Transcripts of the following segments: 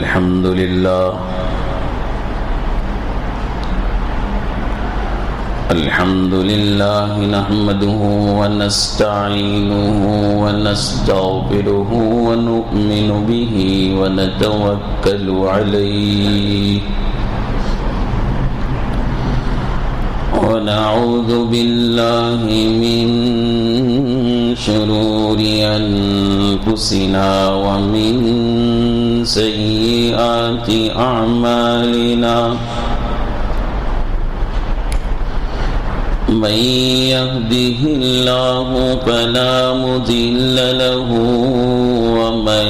الحمد لله نحمده ونستعينه ونستغفره ونؤمن به ونتوكل عليه ونعوذ بالله من شرور أنفسنا ومن سيئات أعمالنا من يهده الله فلا مضل له ومن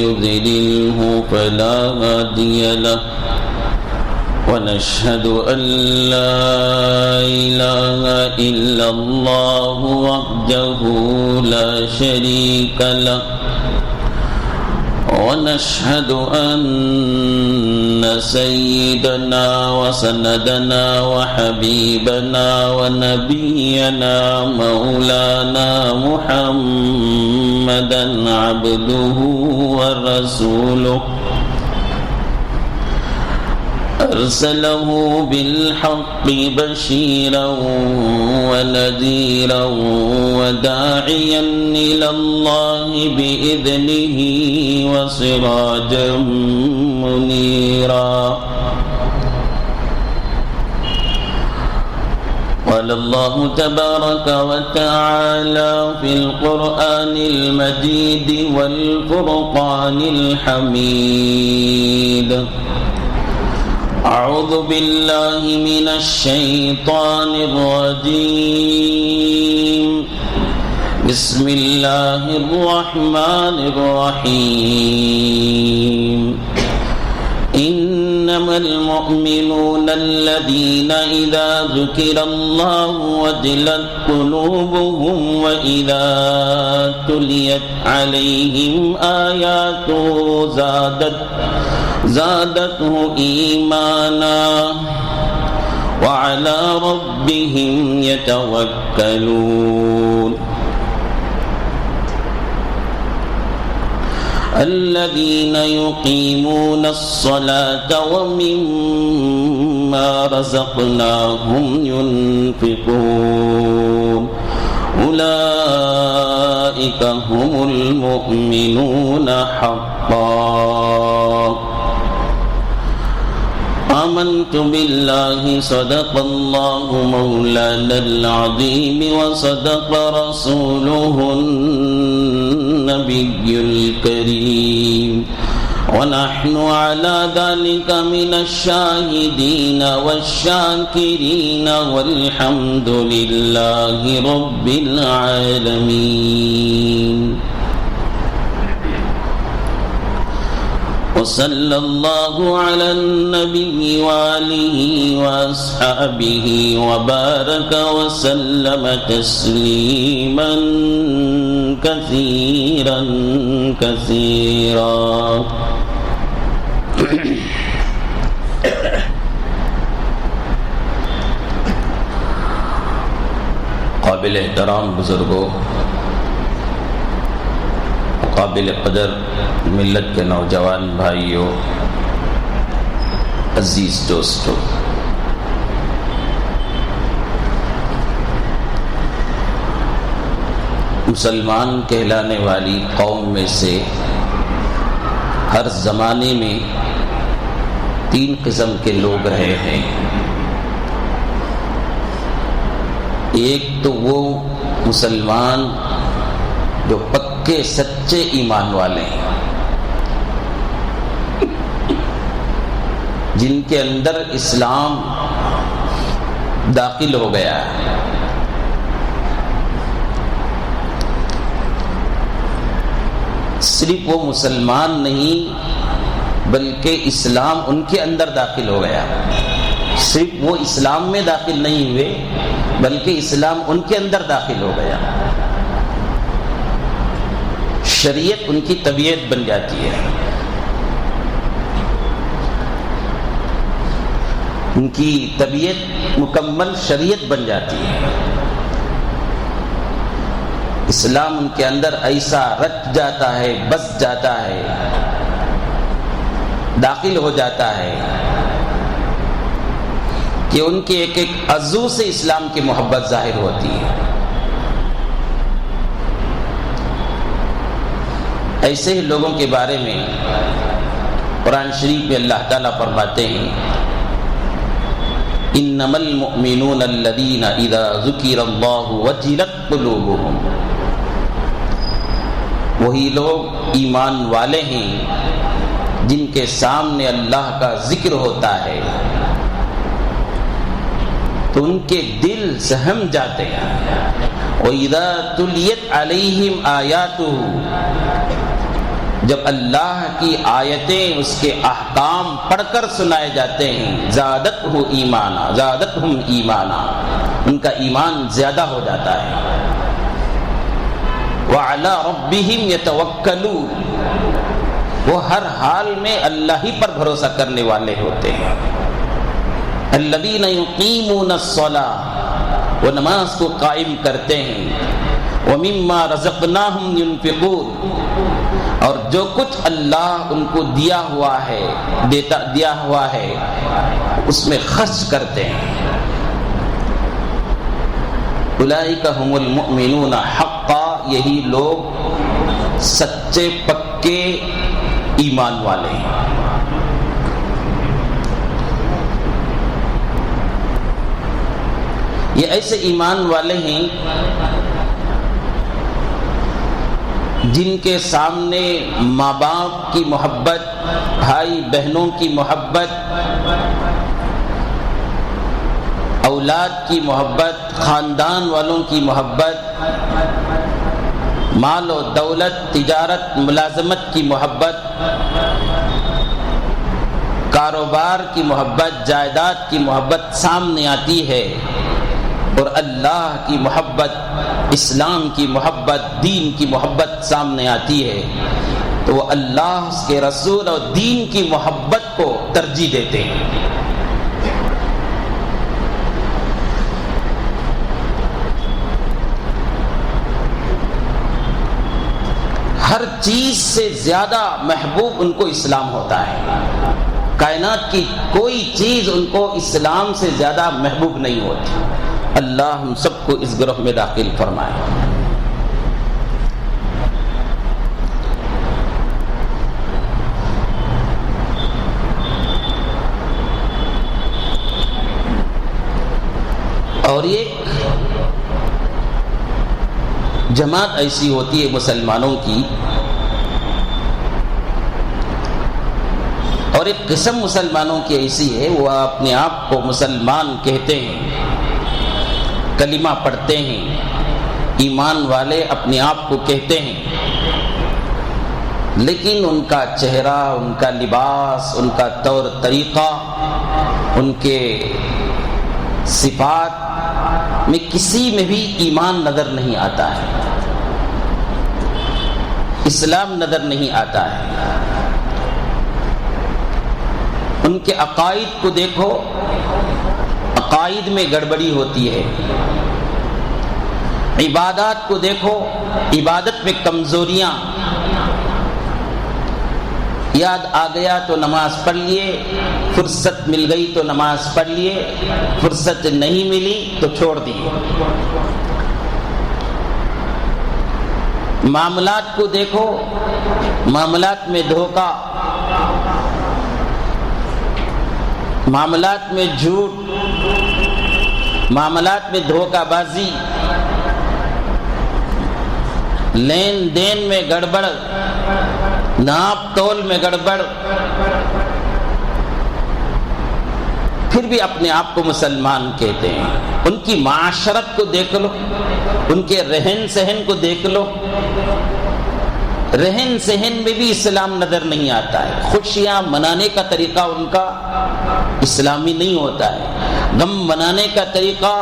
يضلله فلا هادي له ونشهد أن لا إله إلا الله وحده لا شريك له ونشهد أن سيدنا وسندنا وحبيبنا ونبينا مولانا محمدا عبده ورسوله أرسله بالحق بشيرا ونذيرا وداعيا إلى الله بإذنه وسراجا منيرا قال الله تبارك وتعالى في القرآن المجيد والفرقان الحميد أعوذ بالله من الشيطان الرجيم بسم الله الرحمن الرحيم إنما المؤمنون الذين إذا ذكر الله وجلت قلوبهم وإذا تليت عليهم آياته زادته إيمانا وعلى ربهم يتوكلون الذين يقيمون الصلاة ومما رزقناهم ينفقون أولئك هم المؤمنون حقا آمنت بالله صدق الله مولانا العظيم وصدق رسوله النبي الكريم ونحن على ذلك من الشاهدين والشاكرين والحمد لله رب العالمين وصلى الله على النبي وآله وأصحابه وبارك وسلم تسليما كثيرا كثيرا قابل احترام بزرگوں، قابل قدر ملت کے نوجوان بھائیوں، عزیز دوستوں، مسلمان کہلانے والی قوم میں سے ہر زمانے میں 3 قسم کے لوگ رہے ہیں۔ ایک تو وہ مسلمان جو پکے سچے ایمان والے ہیں، جن کے اندر اسلام داخل ہو گیا ہے، صرف وہ مسلمان نہیں بلکہ اسلام ان کے اندر داخل ہو گیا، صرف وہ اسلام میں داخل نہیں ہوئے بلکہ اسلام ان کے اندر داخل ہو گیا، شریعت ان کی طبیعت بن جاتی ہے، ان کی طبیعت مکمل شریعت بن جاتی ہے۔ اسلام ان کے اندر ایسا رچ جاتا ہے، بس جاتا ہے داخل ہو جاتا ہے کہ ان کے ایک ایک عضو سے اسلام کی محبت ظاہر ہوتی ہے. ایسے ہی لوگوں کے بارے میں قرآن شریف میں اللہ تعالیٰ فرماتے ہیں انما المؤمنون الذین اذا ذکر اللہ وجلت قلوبهم. وہی لوگ ایمان والے ہیں جن کے سامنے اللہ کا ذکر ہوتا ہے تو ان کے دل سہم جاتے ہیں. وَإِذَا تُلِيَتْ عَلَيْهِمْ آيَاتُهُ. جب اللہ کی آیتیں اس کے احکام پڑھ کر سنائے جاتے ہیں زادتہ ایمانا زادتہم ایمانا، ان کا ایمان زیادہ ہو جاتا ہے. وعلی ربہم یتوکلون. وہ ہر حال میں اللہ ہی پر بھروسہ کرنے والے ہوتے ہیں. الذین یقیمون الصلاۃ، وہ نماز کو قائم کرتے ہیں. ومما رزقناہم ینفقون، اور جو کچھ اللہ ان کو دیا ہوا ہے اس میں خرچ کرتے ہیں. اولئک ھم المؤمنون حقا، یہی لوگ سچے پکے ایمان والے ہیں. یہ ایسے ایمان والے ہیں جن کے سامنے ماں باپ کی محبت، بھائی بہنوں کی محبت، اولاد کی محبت، خاندان والوں کی محبت، مال و دولت، تجارت، ملازمت کی محبت، کاروبار کی محبت، جائیداد کی محبت سامنے آتی ہے اور اللہ کی محبت، اسلام کی محبت، دین کی محبت سامنے آتی ہے تو وہ اللہ، اس کے رسول اور دین کی محبت کو ترجیح دیتے ہیں. ہر چیز سے زیادہ محبوب ان کو اسلام ہوتا ہے. کائنات کی کوئی چیز ان کو اسلام سے زیادہ محبوب نہیں ہوتی. اللہ ہم سب کو اس گروہ میں داخل فرمائے. اور یہ جماعت ایسی ہوتی ہے مسلمانوں کی، اور ایک قسم مسلمانوں کی ایسی ہے وہ اپنے آپ کو مسلمان کہتے ہیں، کلمہ پڑھتے ہیں، ایمان والے اپنے آپ کو کہتے ہیں، لیکن ان کا چہرہ، ان کا لباس، ان کا طور طریقہ، ان کے صفات میں کسی میں بھی ایمان نظر نہیں آتا ہے، اسلام نظر نہیں آتا ہے. ان کے عقائد کو دیکھو، عقائد میں گڑبڑی ہوتی ہے. عبادات کو دیکھو، عبادت میں کمزوریاں. یاد آ گیا تو نماز پڑھ لیے، فرصت مل گئی تو نماز پڑھ لیے، فرصت نہیں ملی تو چھوڑ دیے. معاملات کو دیکھو، معاملات میں دھوکہ، معاملات میں جھوٹ، معاملات میں دھوکہ بازی، لین دین میں گڑبڑ، ناپ تول میں گڑبڑ، پھر بھی اپنے آپ کو مسلمان کہتے ہیں. ان کی معاشرت کو دیکھ لو، ان کے رہن سہن کو دیکھ لو، رہن سہن میں بھی اسلام نظر نہیں آتا ہے. خوشیاں منانے کا طریقہ ان کا اسلامی نہیں ہوتا ہے، غم منانے کا طریقہ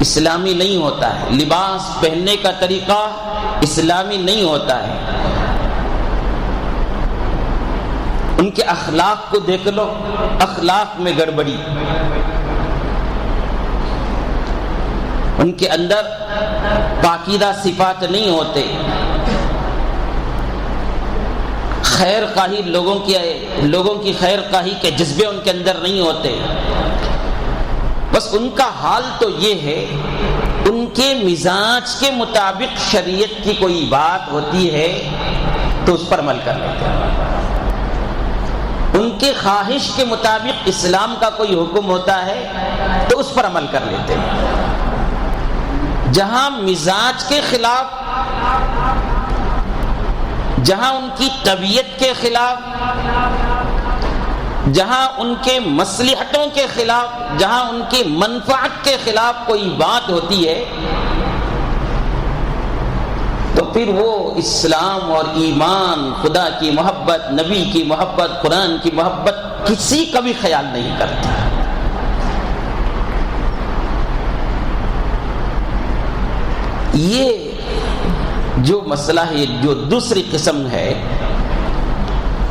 اسلامی نہیں ہوتا ہے، لباس پہننے کا طریقہ اسلامی نہیں ہوتا ہے. ان کے اخلاق کو دیکھ لو، اخلاق میں گڑبڑی. ان کے اندر پاکیزہ صفات نہیں ہوتے، خیر خواہی لوگوں کی خیر خواہی کے جذبے ان کے اندر نہیں ہوتے. بس ان کا حال تو یہ ہے، ان کے مزاج کے مطابق شریعت کی کوئی بات ہوتی ہے تو اس پر عمل کر لیتے ہیں، ان کے خواہش کے مطابق اسلام کا کوئی حکم ہوتا ہے تو اس پر عمل کر لیتے ہیں. جہاں مزاج کے خلاف، جہاں ان کی طبیعت کے خلاف، جہاں ان کے مصلحتوں کے خلاف، جہاں ان کی منفعت کے خلاف کوئی بات ہوتی ہے تو پھر وہ اسلام اور ایمان، خدا کی محبت، نبی کی محبت، قرآن کی محبت کسی کا بھی خیال نہیں کرتے. یہ جو مسئلہ ہے، جو دوسری قسم ہے،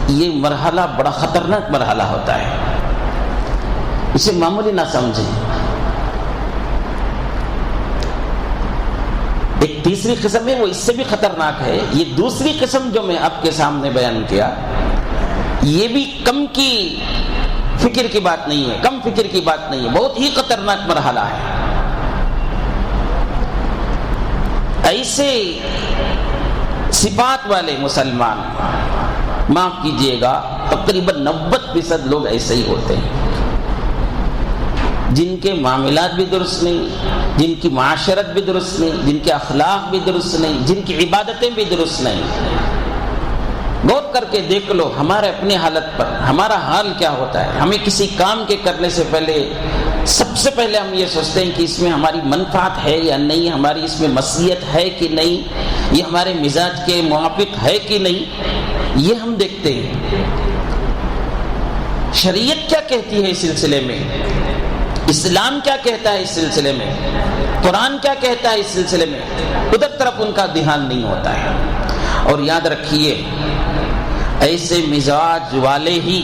یہ مرحلہ بڑا خطرناک مرحلہ ہوتا ہے، اسے معمولی نہ سمجھیں. ایک تیسری قسم ہے، وہ اس سے بھی خطرناک ہے. یہ دوسری قسم جو میں آپ کے سامنے بیان کیا، یہ بھی کم کی فکر کی بات نہیں ہے، کم فکر کی بات نہیں ہے، بہت ہی خطرناک مرحلہ ہے. ایسے صفات والے مسلمان، معاف کیجئے گا، تقریباً 90% لوگ ایسے ہی ہوتے ہیں، جن کے معاملات بھی درست نہیں، جن کی معاشرت بھی درست نہیں، جن کے اخلاق بھی درست نہیں، جن کی عبادتیں بھی درست نہیں. غور کر کے دیکھ لو ہمارے اپنے حالت پر، ہمارا حال کیا ہوتا ہے. ہمیں کسی کام کے کرنے سے پہلے سب سے پہلے ہم یہ سوچتے ہیں کہ اس میں ہماری منفعت ہے یا نہیں، ہماری اس میں مصلحت ہے کہ نہیں، یہ ہمارے مزاج کے موافق ہے کہ نہیں، یہ ہم دیکھتے ہیں. شریعت کیا کہتی ہے اس سلسلے میں، اسلام کیا کہتا ہے اس سلسلے میں، قرآن کیا کہتا ہے اس سلسلے میں، ادھر طرف ان کا دھیان نہیں ہوتا ہے. اور یاد رکھیے، ایسے مزاج والے ہی،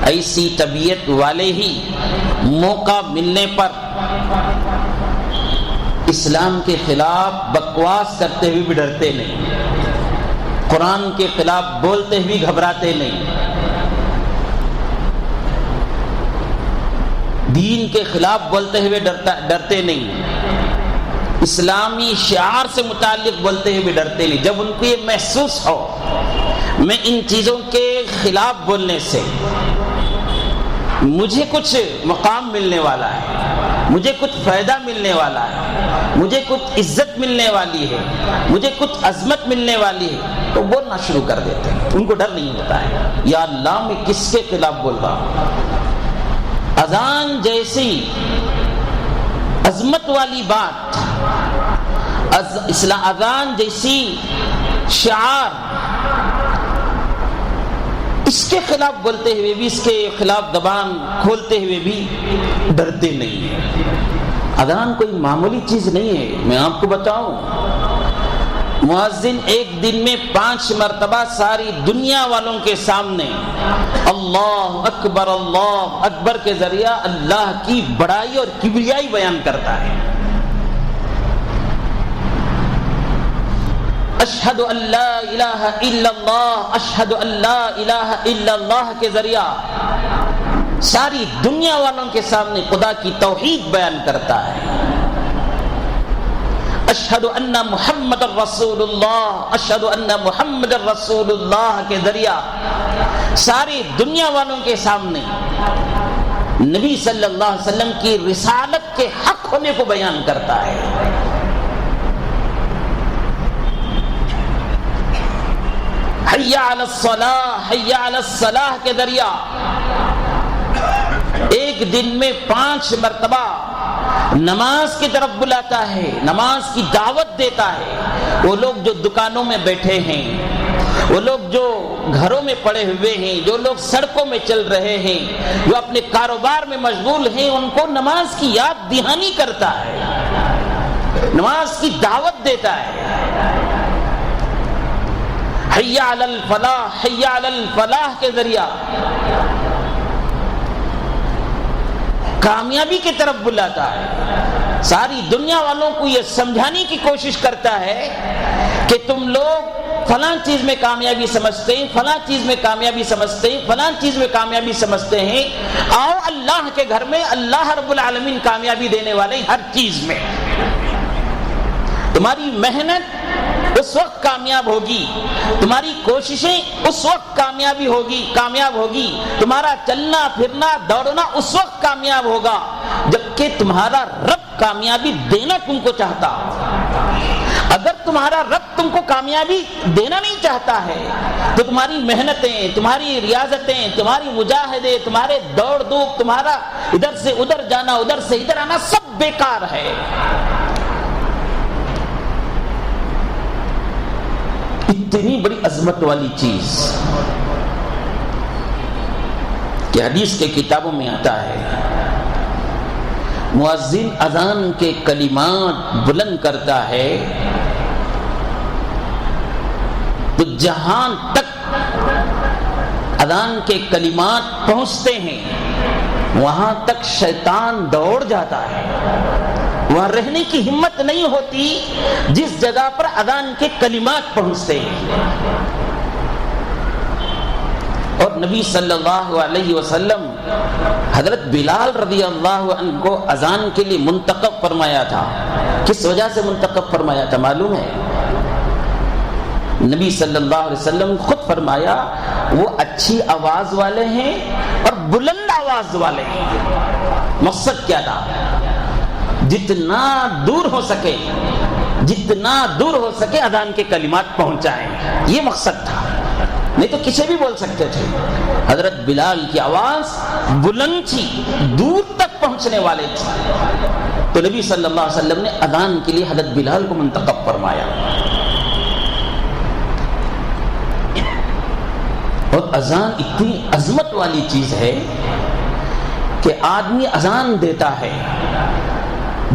ایسی طبیعت والے ہی موقع ملنے پر اسلام کے خلاف بکواس کرتے ہوئے بھی ڈرتے نہیں، قرآن کے خلاف بولتے ہوئے گھبراتے نہیں، دین کے خلاف بولتے ہوئے ڈرتے نہیں، اسلامی شعار سے متعلق بولتے ہوئے بھی ڈرتے نہیں. جب ان کو یہ محسوس ہو میں ان چیزوں کے خلاف بولنے سے مجھے کچھ مقام ملنے والا ہے، مجھے کچھ فائدہ ملنے والا ہے، مجھے کچھ عزت ملنے والی ہے، مجھے کچھ عظمت ملنے والی ہے، تو بولنا شروع کر دیتے ہیں. ان کو ڈر نہیں ہوتا ہے، یا اللہ میں کس کے خلاف بول رہا ہوں. اذان جیسی عظمت والی بات، اذان جیسی شعار، اس کے خلاف بولتے ہوئے بھی، اس کے خلاف زبان کھولتے ہوئے بھی ڈرتے نہیں ہیں. اذان کوئی معمولی چیز نہیں ہے. میں آپ کو بتاؤں، مؤذن ایک دن میں 5 مرتبہ ساری دنیا والوں کے سامنے اللہ اکبر کے ذریعہ اللہ کی بڑائی اور کبریائی بیان کرتا ہے. اشہد ان لا الہ الا اللہ، اشہد ان لا الہ الا اللہ کے ذریعہ ساری دنیا والوں کے سامنے خدا کی توحید بیان کرتا ہے. اشہد ان محمد رسول اللہ، اشہد ان محمد رسول اللہ کے ذریعہ ساری دنیا والوں کے سامنے نبی صلی اللہ علیہ وسلم کی رسالت کے حق ہونے کو بیان کرتا ہے. حی علی الصلاح، حی علی الصلاح کے ذریعہ ایک دن میں 5 مرتبہ نماز کی طرف بلاتا ہے، نماز کی دعوت دیتا ہے. وہ لوگ جو دکانوں میں بیٹھے ہیں، وہ لوگ جو گھروں میں پڑے ہوئے ہیں، جو لوگ سڑکوں میں چل رہے ہیں، جو اپنے کاروبار میں مشغول ہیں، ان کو نماز کی یاد دہانی کرتا ہے، نماز کی دعوت دیتا ہے. حی علی الفلاح، حی علی الفلاح کے ذریعہ کامیابی کی طرف بلاتا ہے. ساری دنیا والوں کو یہ سمجھانے کی کوشش کرتا ہے کہ تم لوگ فلاں چیز میں کامیابی سمجھتے ہیں، فلاں چیز میں کامیابی سمجھتے ہیں، فلاں چیز میں کامیابی سمجھتے ہیں. آؤ اللہ کے گھر میں اللہ رب العالمین کامیابی دینے والے ہر چیز میں. تمہاری محنت اس وقت کامیاب ہوگی، تمہاری کوششیں اس وقت کامیاب ہوگی، تمہارا چلنا پھرنا دوڑنا اس وقت کامیاب ہوگا جبکہ تمہارا رب کامیابی دینا تم کو چاہتا. اگر تمہارا رب تم کو کامیابی دینا نہیں چاہتا ہے تو تمہاری محنتیں، تمہاری ریاضتیں، تمہاری مجاہدے، تمہارے دوڑ دھوپ، تمہارا ادھر سے ادھر جانا، ادھر سے ادھر آنا سب بیکار ہے. اتنی بڑی عظمت والی چیز کہ حدیث کے کتابوں میں آتا ہے، مؤذن اذان کے کلمات بلند کرتا ہے تو جہاں تک اذان کے کلمات پہنچتے ہیں وہاں تک شیطان دوڑ جاتا ہے. وہاں رہنے کی ہمت نہیں ہوتی جس جگہ پر اذان کے کلمات پہنچتے ہیں. اور نبی صلی اللہ علیہ وسلم حضرت بلال رضی اللہ عنہ کو اذان کے لیے منتخب فرمایا تھا. کس وجہ سے منتخب فرمایا تھا معلوم ہے؟ نبی صلی اللہ علیہ وسلم خود فرمایا وہ اچھی آواز والے ہیں اور بلند آواز والے ہیں. مقصد کیا تھا؟ جتنا دور ہو سکے اذان کے کلمات پہنچائیں. یہ مقصد تھا، نہیں تو کسی بھی بول سکتے تھے. حضرت بلال کی آواز بلند تھی، دور تک پہنچنے والے تھی، تو نبی صلی اللہ علیہ وسلم نے اذان کے لیے حضرت بلال کو منتخب فرمایا. اور اذان اتنی عظمت والی چیز ہے کہ آدمی اذان دیتا ہے،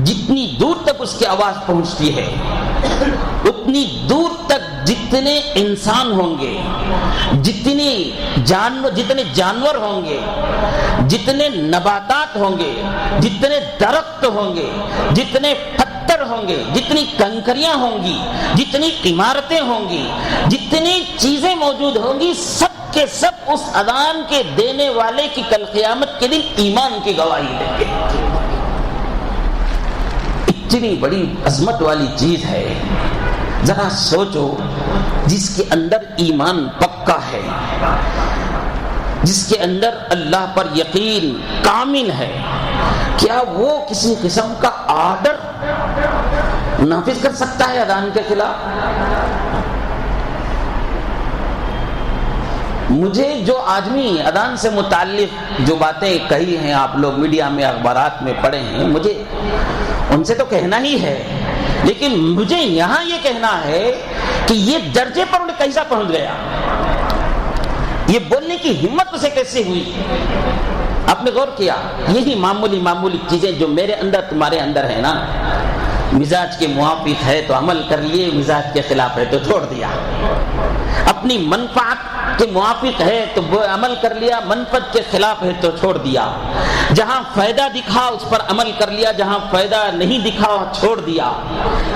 جتنی دور تک اس کی آواز پہنچتی ہے اتنی دور تک جتنے انسان ہوں گے، جتنے جانور ہوں گے، جتنے نباتات ہوں گے، جتنے درخت ہوں گے، جتنے پتھر ہوں گے، جتنی کنکریاں ہوں گی، جتنی عمارتیں ہوں گی، جتنی چیزیں موجود ہوں گی، سب کے سب اس اذان کے دینے والے کی کل قیامت کے دن ایمان کی گواہی دیں گے. اتنی بڑی عظمت والی چیز ہے. ذرا سوچو، جس کے اندر ایمان پکا ہے، جس کے اندر اللہ پر یقین کامل ہے، کیا وہ کسی قسم کا آرڈر نافذ کر سکتا ہے اذان کے خلاف؟ مجھے جو آدمی اذان سے متعلق جو باتیں کہی ہیں، آپ لوگ میڈیا میں اخبارات میں پڑھے ہیں، مجھے ان سے تو کہنا ہی ہے، لیکن مجھے یہاں یہ کہنا ہے کہ یہ درجے پر انہیں کیسا پہنچ گیا، یہ بولنے کی ہمت اسے کیسے ہوئی؟ آپ نے غور کیا؟ یہی معمولی چیزیں جو میرے اندر تمہارے اندر ہے نا، مزاج کے موافق ہے تو عمل کر لیے، مزاج کے خلاف ہے تو چھوڑ دیا. اپنی منفعت کے موافق ہے تو وہ عمل کر لیا، منفعت کے خلاف ہے تو چھوڑ دیا. جہاں فائدہ دکھا اس پر عمل کر لیا، جہاں فائدہ نہیں دکھا چھوڑ دیا.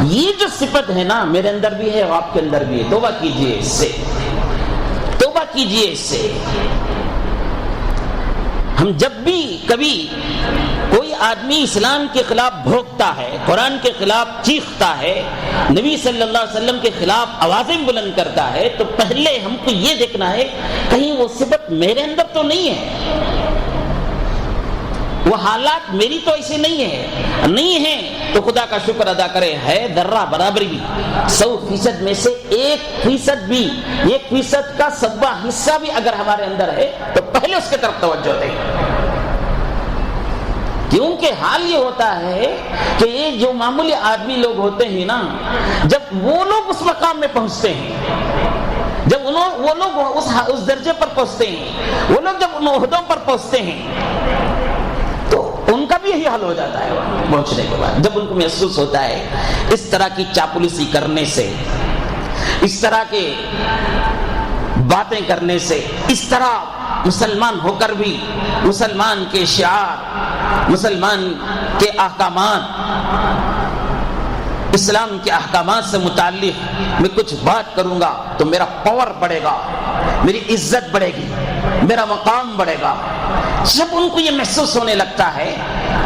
یہ جو صفت ہے نا میرے اندر بھی ہے اور آپ کے اندر بھی ہے. توبہ کیجئے اس سے، توبہ کیجئے اس سے. ہم جب بھی کبھی کوئی آدمی اسلام کے خلاف بھونکتا ہے، قرآن کے خلاف چیختا ہے، نبی صلی اللہ علیہ وسلم کے خلاف آوازیں بلند کرتا ہے، تو پہلے ہم کو یہ دیکھنا ہے کہیں وہ صفت میرے اندر تو نہیں ہے، وہ حالات میری تو ایسے نہیں ہے تو خدا کا شکر ادا کرے. ہے ذرہ برابر بھی، 100% میں سے 1% بھی، 1% کا 100واں حصہ بھی اگر ہمارے اندر ہے تو پہلے اس کی طرف توجہ دیں. کیونکہ حال یہ ہوتا ہے کہ یہ جو معمولی آدمی لوگ ہوتے ہیں نا، جب وہ لوگ اس مقام میں پہنچتے ہیں، جب وہ لوگ اس درجے پر پہنچتے ہیں، وہ لوگ جب ان عہدوں پر پہنچتے ہیں تو ان کا بھی یہی حال ہو جاتا ہے. پہنچنے کے بعد جب ان کو محسوس ہوتا ہے اس طرح کی چاپلوسی کرنے سے، اس طرح کے باتیں کرنے سے، اس طرح مسلمان ہو کر بھی مسلمان کے شعار، مسلمان کے احکامات اسلام کے احکامات سے متعلق میں کچھ بات کروں گا تو میرا پاور بڑھے گا، میری عزت بڑھے گی، میرا مقام بڑھے گا. جب ان کو یہ محسوس ہونے لگتا ہے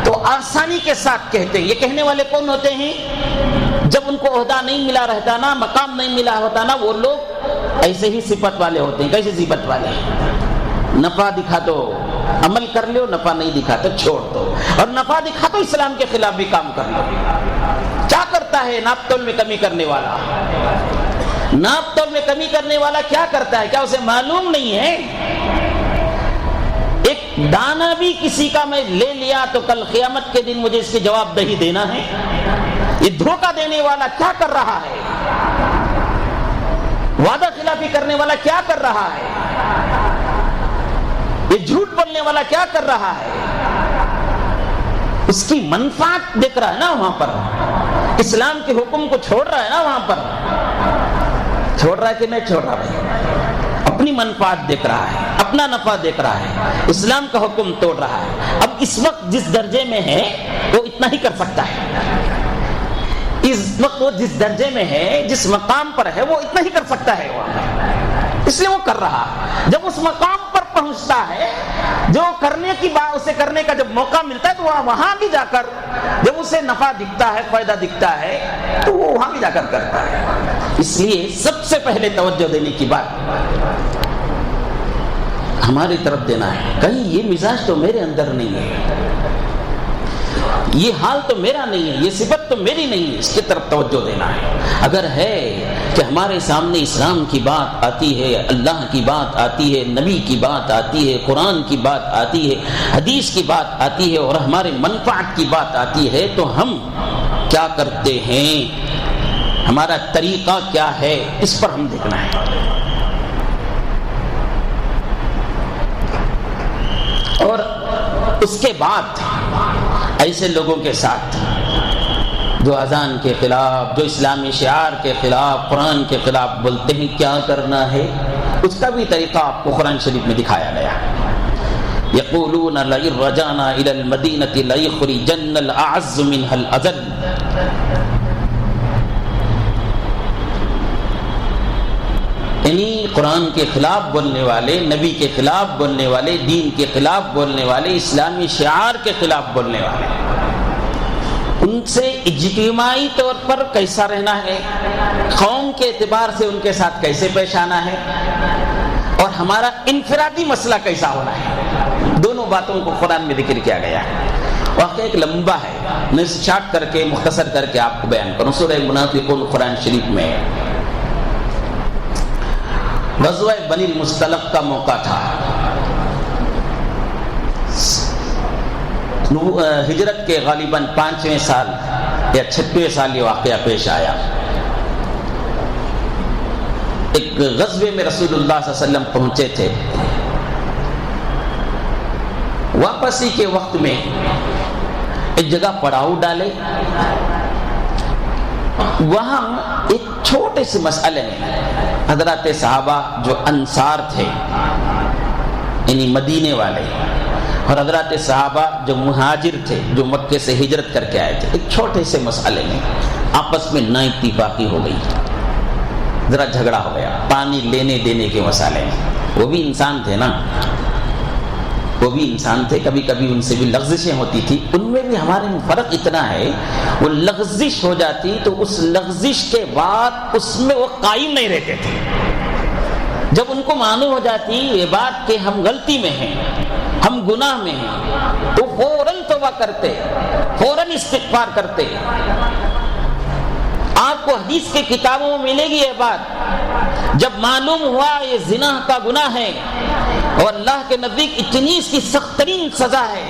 تو آسانی کے ساتھ کہتے ہیں. یہ کہنے والے کون ہوتے ہیں؟ جب ان کو عہدہ نہیں ملا رہتا نا، مقام نہیں ملا ہوتا نا، وہ لوگ ایسے ہی صفت والے ہوتے ہیں. کیسے صفت والے؟ نفع دکھا تو عمل کر لو، نفع نہیں دکھا تو چھوڑ دو، اور نفع دکھا تو اسلام کے خلاف بھی کام کر لو. کیا کرتا ہے ناپ تول میں کمی کرنے والا؟ ناپ تول میں کمی کرنے والا کیا کرتا ہے؟ کیا اسے معلوم نہیں ہے؟ ایک دانہ بھی کسی کا میں لے لیا تو کل قیامت کے دن مجھے اس کی جواب دہی دینا ہے. یہ دھوکہ دینے والا کیا کر رہا ہے؟ وعدہ خلافی کرنے والا کیا کر رہا ہے؟ یہ جھوٹ بولنے والا کیا کر رہا ہے؟ اس کی منفعت دیکھ رہا ہے نا وہاں پر، اسلام کے حکم کو چھوڑ رہا ہے نا وہاں پر. چھوڑ رہا ہے کہ نہیں چھوڑ رہا بھائی؟ اپنی منفعت دیکھ رہا ہے، اپنا نفع دیکھ رہا ہے، اسلام کا حکم توڑ رہا ہے. اب اس وقت جس درجے میں ہے وہ اتنا ہی کر سکتا ہے. اس وقت وہ جس درجے میں ہے، جس مقام پر ہے، وہ اتنا ہی کر سکتا ہے. اس لیے وہ کر رہا. جب اس مقام پر پہنچتا ہے، جو کرنے کی بات، اسے کرنے کا جب موقع ملتا ہے تو وہاں بھی جا کر جب اسے نفع دکھتا ہے، فائدہ دکھتا ہے، تو وہ وہاں بھی جا کر کرتا ہے. اس لیے سب سے پہلے توجہ دینے کی بات ہماری طرف دینا ہے. کہیں یہ مزاج تو میرے اندر نہیں ہے، یہ حال تو میرا نہیں ہے، یہ صفت تو میری نہیں ہے، اس کی طرف توجہ دینا ہے. اگر ہے کہ ہمارے سامنے اسلام کی بات آتی ہے، اللہ کی بات آتی ہے، نبی کی بات آتی ہے، قرآن کی بات آتی ہے، حدیث کی بات آتی ہے، اور ہمارے منفعت کی بات آتی ہے، تو ہم کیا کرتے ہیں، ہمارا طریقہ کیا ہے، اس پر ہم دیکھنا ہے. اور اس کے بعد ایسے لوگوں کے ساتھ جو اذان کے خلاف، جو اسلامی شعار کے خلاف، قرآن کے خلاف بولتے ہیں، کیا کرنا ہے، اس کا بھی طریقہ آپ کو قرآن شریف میں دکھایا گیا. یقولون لئن رجعنا الى المدینۃ لیخرجن الاعز منها الاذل. یعنی قرآن کے خلاف بولنے والے، نبی کے خلاف بولنے والے، دین کے خلاف بولنے والے، اسلامی شعار کے خلاف بولنے والے، ان سے اجتماعی طور پر کیسا رہنا ہے، قوم کے اعتبار سے ان کے ساتھ کیسے پیش آنا ہے، اور ہمارا انفرادی مسئلہ کیسا ہونا ہے. دونوں باتوں کو قرآن میں ذکر کیا گیا ہے. واقعہ ایک لمبا ہے، میں شارٹ کر کے، مختصر کر کے آپ کو بیان کروں. سورہ منافقون قرآن شریف میں ہے. غزوہ بنی المصطلق کا موقع تھا. ہجرت کے غالباً 5ویں سال یا 6ویں سال یہ واقعہ پیش آیا. ایک غزوے میں رسول اللہ صلی اللہ علیہ وسلم پہنچے تھے. واپسی کے وقت میں ایک جگہ پڑاؤ ڈالے. وہاں ایک چھوٹے سے مسئلے میں حضرات صحابہ جو انصار تھے، یعنی مدینے والے، اور حضرات صحابہ جو مہاجر تھے، جو مکے سے ہجرت کر کے آئے تھے، ایک چھوٹے سے مسئلے میں آپس میں نا اتفاقی ہو گئی، ذرا جھگڑا ہو گیا پانی لینے دینے کے مسئلے میں. وہ بھی انسان تھے نا، وہ بھی انسان تھے، کبھی کبھی ان سے بھی لغزشیں ہوتی تھی. ان میں بھی ہمارے میں فرق اتنا ہے، وہ لغزش ہو جاتی تو اس لغزش کے بعد اس میں وہ قائم نہیں رہتے تھے. جب ان کو معلوم ہو جاتی یہ بات کہ ہم غلطی میں ہیں، ہم گناہ میں ہیں، تو فوراً توبہ کرتے، فوراً استغفار کرتے. آپ کو حدیث کے کتابوں میں ملے گی یہ بات. جب معلوم ہوا یہ زنا کا گناہ ہے اور اللہ کے نزدیک اتنی اس کی سخت ترین سزا ہے،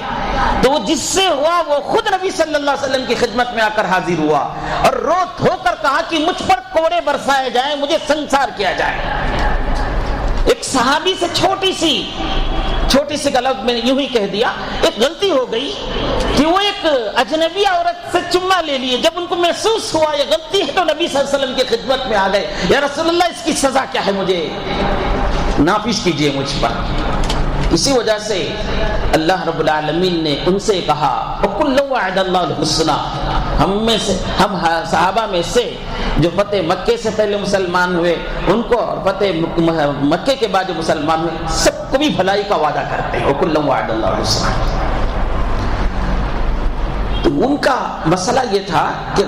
تو وہ جس سے ہوا وہ خود نبی صلی اللہ علیہ وسلم کی خدمت میں آ کر حاضر ہوا اور رو دھو کر کہا کہ مجھ پر کوڑے برسائے جائیں، مجھے سنسار کیا جائے. ایک صحابی سے چھوٹی سی غلط میں نے یوں ہی کہہ دیا، ایک غلطی ہو گئی کہ وہ ایک اجنبی عورت سے چمہ لے لیے. جب ان کو محسوس ہوا یہ غلطی ہے تو نبی صلی اللہ علیہ وسلم کی خدمت میں آ گئے، یا رسول اللہ اس کی سزا کیا ہے، مجھے نافذ کیجئے مجھ پر. اسی وجہ سے اللہ رب العالمین نے ان سے کہا وَقُلْ لَوْ وَعَدَ اللَّهُ الْحُسْنَى، ہم صحابہ میں سے جو فتح مکے سے پہلے مسلمان ہوئے ان کو، اور فتح مکے کے بعد جو مسلمان ہوئے سب کو بھی بھلائی کا وعدہ کرتے ہیں، وَكُلًّا وَعَدَ اللَّهُ الْحُسْنَىٰ۔ تو ان کا مسئلہ یہ تھا کہ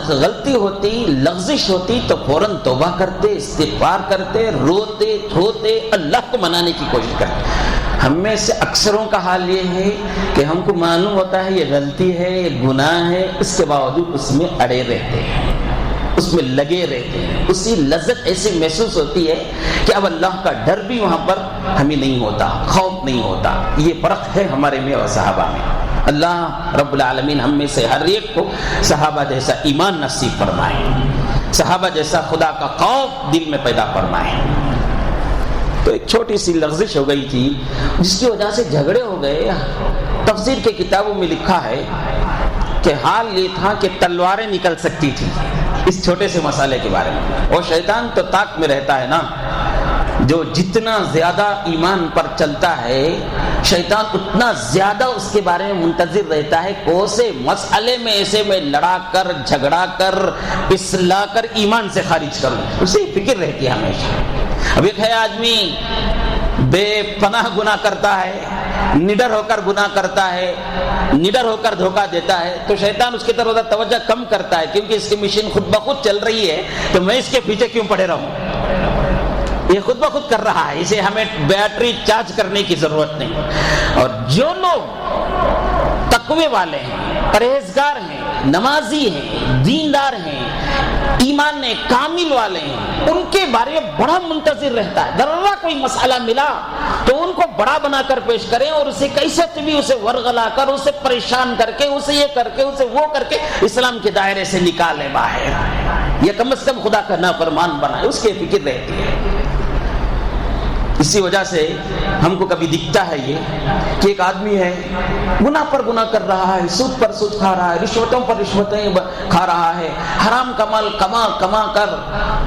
غلطی ہوتی، لغزش ہوتی تو فوراً توبہ کرتے، استغفار کرتے، روتے دھوتے، اللہ کو منانے کی کوشش کرتے۔ ہم میں سے اکثروں کا حال یہ ہے کہ ہم کو معلوم ہوتا ہے یہ غلطی ہے، یہ گناہ ہے، اس کے باوجود اس میں اڑے رہتے ہیں، اس میں لگے رہتے ہیں، اسی لذت ایسے محسوس ہوتی ہے کہ اب اللہ کا ڈر بھی وہاں پر ہمیں نہیں ہوتا، خوف نہیں ہوتا۔ یہ فرق ہے ہمارے میں اور صحابہ میں۔ اللہ رب العالمین ہم میں سے ہر ایک کو صحابہ جیسا ایمان نصیب فرمائے، صحابہ جیسا خدا کا خوف دل میں پیدا فرمائے۔ تو ایک چھوٹی سی لغزش ہو گئی تھی جس کی وجہ سے جھگڑے ہو گئے۔ تفسیر کے کتابوں میں لکھا ہے کہ حال یہ تھا کہ تلواریں نکل سکتی تھی اس چھوٹے سے مسئلے کے بارے میں، اور شیطان تو طاق میں رہتا ہے نا، جو جتنا زیادہ ایمان پر چلتا ہے شیطان اتنا زیادہ اس کے بارے میں منتظر رہتا ہے کوسے مسئلے میں ایسے میں لڑا کر جھگڑا کر پسلا کر ایمان سے خارج کروں، اسے فکر رہتی ہے ہمیشہ۔ اب ایک ہے آدمی بے پناہ گناہ کرتا ہے، نڈر ہو کر گناہ کرتا ہے، نڈر ہو کر دھوکہ دیتا ہے، تو شیطان اس کی طرف توجہ کم کرتا ہے کیونکہ اس کی مشین خود بخود چل رہی ہے، تو میں اس کے پیچھے کیوں پڑے رہوں، یہ خود بخود کر رہا ہے، اسے ہمیں بیٹری چارج کرنے کی ضرورت نہیں۔ اور جو لوگ تقوی والے ہیں، پرہیزگار ہیں، نمازی ہیں، دیندار ہیں، ایمان نے کامل والے ہیں، ان کے بارے میں بڑا منتظر رہتا ہے۔ ذرا کوئی مسئلہ ملا تو ان کو بڑا بنا کر پیش کریں اور اسے کیسے بھی اسے ورغلا کر، اسے پریشان کر کے، اسے یہ کر کے، اسے وہ کر کے اسلام کے دائرے سے نکالے باہر، یا کم از کم خدا کا نافرمان بنائے، اس کی فکر رہتی ہے۔ اسی وجہ سے ہم کو کبھی دکھتا ہے یہ کہ ایک آدمی ہے گناہ پر گناہ کر رہا ہے، سود پر سود کھا رہا ہے، رشوتوں پر رشوتیں کھا رہا ہے، حرام کا مال کما کر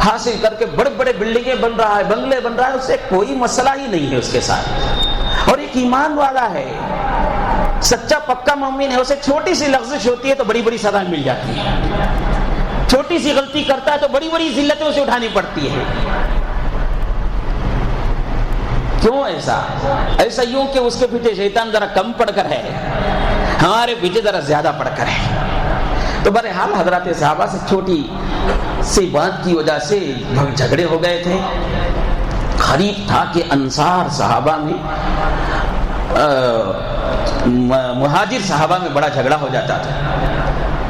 حاصل کر کے بڑے بڑے بلڈنگیں بن رہا ہے، بنگلے بن رہا ہے، اسے کوئی مسئلہ ہی نہیں ہے اس کے ساتھ، اور ایک ایمان والا ہے، سچا پکا مومن ہے، اسے چھوٹی سی لغزش ہوتی ہے تو بڑی بڑی سزا مل جاتی ہے، چھوٹی سی غلطی کرتا ہے تو بڑی بڑی ذلتیں اسے اٹھانی پڑتی ہے۔ کیوں ایسا یوں کہ اس کے پیچھے شیطان ذرا کم پڑ کر ہے، ہمارے پیچھے ذرا زیادہ پڑ کر ہے۔ تو بہرحال حضرات صحابہ سے چھوٹی سی بات کی وجہ سے جھگڑے ہو گئے تھے۔ غریب تھا کہ انصار صحابہ میں مہاجر صحابہ میں بڑا جھگڑا ہو جاتا تھا،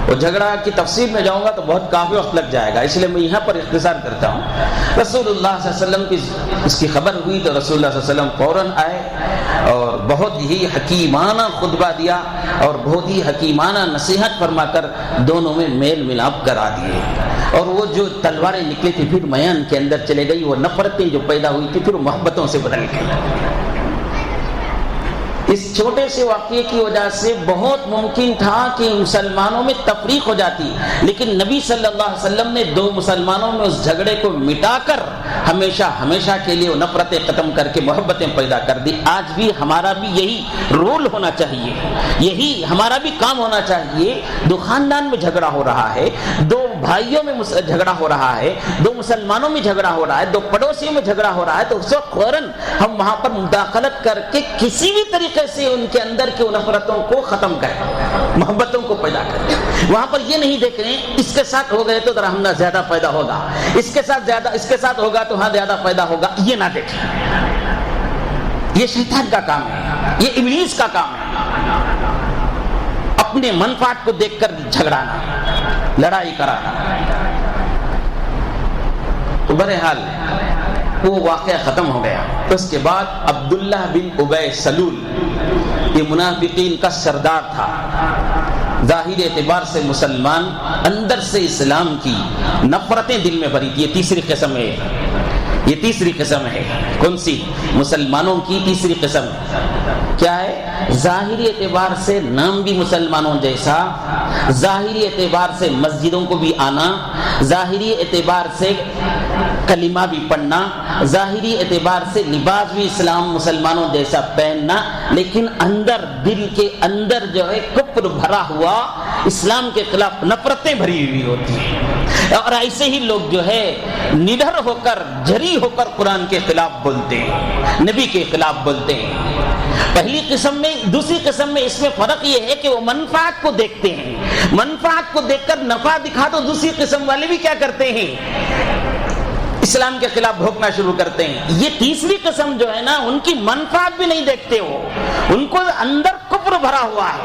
اور جھگڑا کی تفصیل میں جاؤں گا تو بہت کافی وقت لگ جائے گا، اس لیے میں یہاں پر اختصار کرتا ہوں۔ رسول اللہ صلی اللہ علیہ وسلم کی اس کی خبر ہوئی تو رسول اللہ صلی اللہ علیہ وسلم فوراً آئے اور بہت ہی حکیمانہ خطبہ دیا اور بہت ہی حکیمانہ نصیحت فرما کر دونوں میں میل ملاپ کرا دیے، اور وہ جو تلواریں نکلی تھی پھر میان کے اندر چلے گئی، وہ نفرتیں جو پیدا ہوئی تھی پھر محبتوں سے بدل گئی۔ اس چھوٹے سے واقعے کی وجہ سے بہت ممکن تھا کہ مسلمانوں میں تفریق ہو جاتی، لیکن نبی صلی اللہ علیہ وسلم نے دو مسلمانوں میں اس جھگڑے کو مٹا کر ہمیشہ کے لیے نفرتیں ختم کر کے محبتیں پیدا کر دی۔ آج بھی ہمارا بھی یہی رول ہونا چاہیے، یہی ہمارا بھی کام ہونا چاہیے۔ دو خاندان میں جھگڑا ہو رہا ہے، دو بھائیوں میں جھگڑا ہو رہا ہے، دو مسلمانوں میں جھگڑا ہو رہا ہے، دو پڑوسیوں میں جھگڑا ہو رہا ہے، تو اس وقت فوراً ہم وہاں پر مداخلت کر کے کسی بھی طریقے سے ان کے اندر کی نفرتوں کو ختم کریں، محبتوں کو پیدا کریں۔ وہاں پر یہ نہیں دیکھ رہے ہیں اس کے ساتھ ہو گئے تو ذرا ہم زیادہ پیدا ہوگا، اس کے ساتھ ہوگا تو ہاں زیادہ پیدا ہوگا، یہ نہ دیکھیں۔ یہ شیطان کا کام ہے، یہ ابلیس کا کام ہے، اپنے منفعت کو دیکھ کر جھگڑانا، لڑائی کرانا۔ تو بہرحال وہ واقعہ ختم ہو گیا۔ اس کے بعد عبداللہ بن ابی سلول، یہ منافقین کا سردار تھا، ظاہر اعتبار سے مسلمان، اندر سے اسلام کی نفرتیں دل میں بھری تھی۔ یہ تیسری قسم ہے۔ کون سی؟ مسلمانوں کی تیسری قسم کیا ہے؟ ظاہری اعتبار سے نام بھی مسلمانوں جیسا، ظاہری اعتبار سے مسجدوں کو بھی آنا، ظاہری اعتبار سے کلمہ بھی پڑھنا، ظاہری اعتبار سے لباس بھی اسلام مسلمانوں جیسا پہننا، لیکن اندر دل کے اندر جو ہے کفر بھرا ہوا، اسلام کے خلاف نفرتیں بھری ہوئی ہوتی ہیں، اور ایسے ہی لوگ جو ہے نڈر ہو کر جری ہو کر قرآن کے خلاف بولتے ہیں، نبی کے خلاف بولتے ہیں۔ پہلی قسم میں، دوسری قسم میں اس میں فرق یہ ہے کہ وہ منفعت کو دیکھتے ہیں، منفعت کو دیکھ کر نفع دکھا تو دوسری قسم والے بھی کیا کرتے ہیں، اسلام کے خلاف بھوکنا شروع کرتے ہیں۔ یہ تیسری قسم جو ہے نا، ان کی منفعت بھی نہیں دیکھتے، ہو ان کو اندر کفر بھرا ہوا ہے،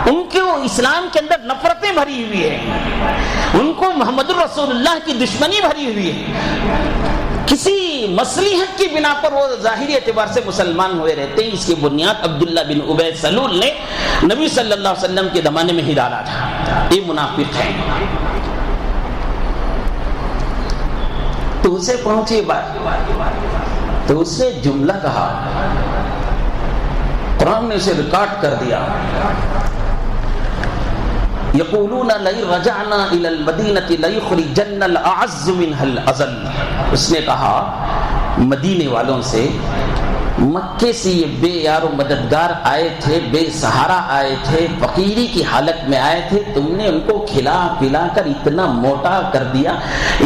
ان کو اسلام کے اندر نفرتیں بھری ہوئی ہیں، ان کو محمد رسول اللہ کی دشمنی بھری ہوئی ہے، کسی مصلحت کی بنا پر وہ ظاہری اعتبار سے مسلمان ہوئے رہتے ہیں۔ اس کی بنیاد عبداللہ بن ابی سلول نے نبی صلی اللہ علیہ وسلم کے زمانے میں ہی ڈالا تھا، یہ منافق ہے۔ تو اسے پہنچی بات، تو اسے جملہ کہا، قرآن نے اسے ریکارڈ کر دیا، یقولون لئن رجعنا الى المدینۃ لیخرجن الاعز منها الاذل۔ اس نے کہا مدینے والوں سے، مکے سے یہ بے یار و مددگار آئے تھے، بے سہارا آئے تھے، فقیری کی حالت میں آئے تھے، تم نے ان کو کھلا پلا کر اتنا موٹا کر دیا،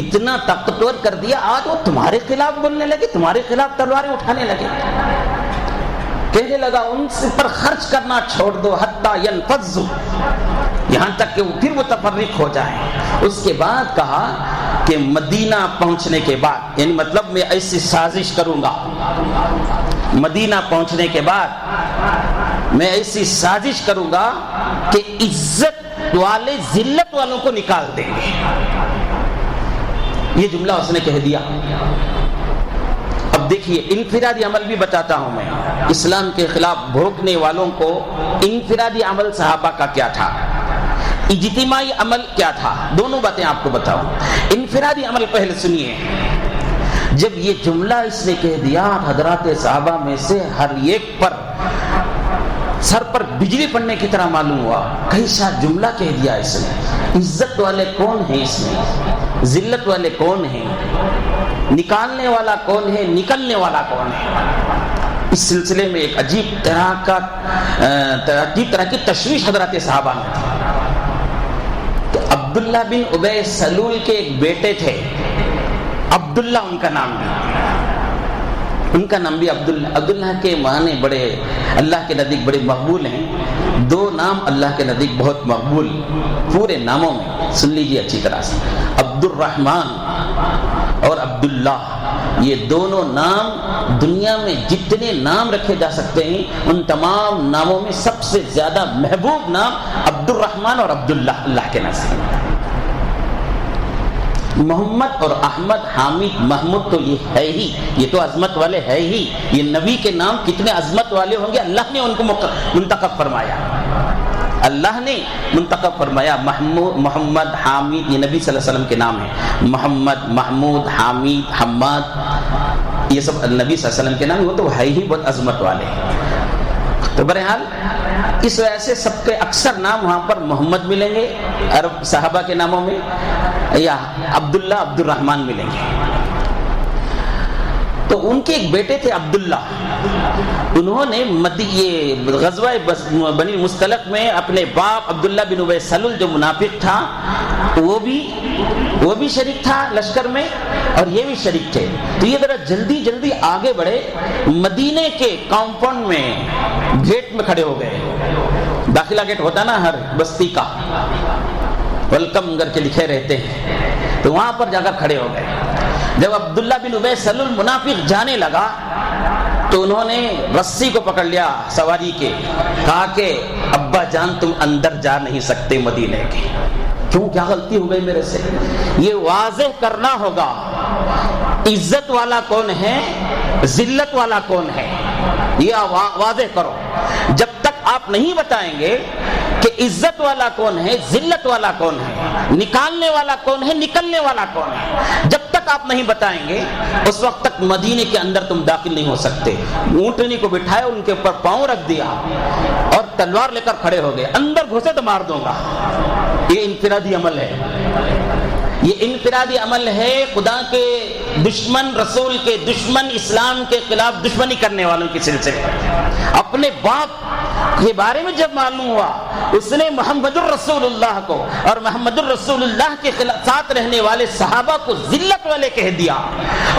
اتنا طاقتور کر دیا، آج وہ تمہارے خلاف بولنے لگے، تمہارے خلاف تلواریں اٹھانے لگے۔ کہنے لگا ان پر خرچ کرنا چھوڑ دو، حتی ینفضوا، یہاں تک کہ وہ پھر متفرق ہو جائیں۔ اس کے بعد کہا کہ مدینہ پہنچنے کے بعد، یعنی مطلب میں ایسی سازش کروں گا، مدینہ پہنچنے کے بعد میں ایسی سازش کروں گا کہ عزت والے ذلت والوں کو نکال دیں گے۔ یہ جملہ اس نے کہہ دیا۔ اب دیکھیے انفرادی عمل بھی بتاتا ہوں میں، اسلام کے خلاف بھوکنے والوں کو انفرادی عمل صحابہ کا کیا تھا، اجتماعی عمل کیا تھا، دونوں باتیں آپ کو بتاؤں۔ انفرادی عمل پہلے سنیے، جب یہ جملہ اس نے کہہ دیا، حضرات صحابہ میں سے ہر ایک پر سر پر بجلی پڑنے کی طرح معلوم ہوا، کیسا جملہ کہہ دیا اس نے، عزت والے کون ہیں اس میں، ذلت والے کون ہیں، نکالنے والا کون ہے، نکلنے والا کون ہے۔ اس سلسلے میں ایک عجیب طرح کی تشویش حضرات صحابہ میں تھی۔ تو عبداللہ بن ابی سلول کے ایک بیٹے تھے، عبداللہ ان کا نام بھی، ان کا نام بھی عبداللہ کے معنی بڑے اللہ کے نزدیک بڑے مقبول ہیں۔ دو نام اللہ کے نزدیک بہت مقبول پورے ناموں میں، سن لیجیے اچھی طرح سے، عبد الرحمن اور عبداللہ، یہ دونوں نام دنیا میں جتنے نام رکھے جا سکتے ہیں ان تمام ناموں میں سب سے زیادہ محبوب نام عبد الرحمن اور عبداللہ اللہ کے نزدیک۔ محمد اور احمد، حامد، محمود تو یہ ہے ہی، یہ تو عظمت والے ہے ہی، یہ نبی کے نام کتنے عظمت والے ہوں گے، اللہ نے ان کو منتخب فرمایا، اللہ نے منتخب فرمایا۔ محمد، حامد، یہ نبی صلی اللہ علیہ وسلم کے نام ہیں، محمد، محمود، حامد، حماد، یہ سب نبی صلی اللہ علیہ وسلم کے نام، وہ تو ہے ہی بہت عظمت والے ہیں۔ تو بہرحال اس وجہ سے سب کے اکثر نام وہاں پر محمد ملیں گے عرب صحابہ کے ناموں میں، یا عبداللہ، عبد الرحمن ملیں گے۔ تو ان کے ایک بیٹے تھے عبداللہ، انہوں نے یہ غزوہ بنی مستلق میں اپنے باپ عبداللہ بن ابی سلول جو منافق تھا وہ بھی شریک تھا لشکر میں، اور یہ بھی شریک تھے۔ تو یہ ذرا جلدی جلدی آگے بڑھے، مدینے کے کمپاؤنڈ میں گیٹ میں کھڑے ہو گئے، داخلہ گیٹ ہوتا نا ہر بستی کا، ویلکم کر کے لکھے رہتے ہیں، تو وہاں پر جا کر کھڑے ہو گئے۔ جب عبداللہ بن ابی سلول منافق جانے لگا تو انہوں نے رسی کو پکڑ لیا سواری کے، کہا کہ ابا جان تم اندر جا نہیں سکتے مدینے کے۔ کیوں، کیا غلطی ہو گئی میرے سے؟ یہ واضح کرنا ہوگا عزت والا کون ہے، ذلت والا کون ہے، یہ واضح کرو۔ جب تک آپ نہیں بتائیں گے کہ عزت والا کون ہے، ذلت والا کون ہے، نکالنے والا کون ہے، نکلنے والا کون ہے، جب تک تک آپ نہیں بتائیں گے اس وقت تک مدینے کے اندر تم داخل نہیں ہو سکتے۔ اونٹنی کو بٹھایا، ان کے اوپر پاؤں رکھ دیا اور تلوار لے کر کھڑے ہو گئے، اندر گھسے تو مار دوں گا۔ یہ انفرادی عمل ہے، یہ انفرادی عمل ہے خدا کے دشمن، رسول کے دشمن، اسلام کے خلاف دشمنی کرنے والوں کے سلسلے۔ اپنے باپ کے بارے میں جب معلوم ہوا، اس نے محمد الرسول اللہ کو اور محمد الرسول اللہ کے ساتھ رہنے والے صحابہ کو ذلت والے کہہ دیا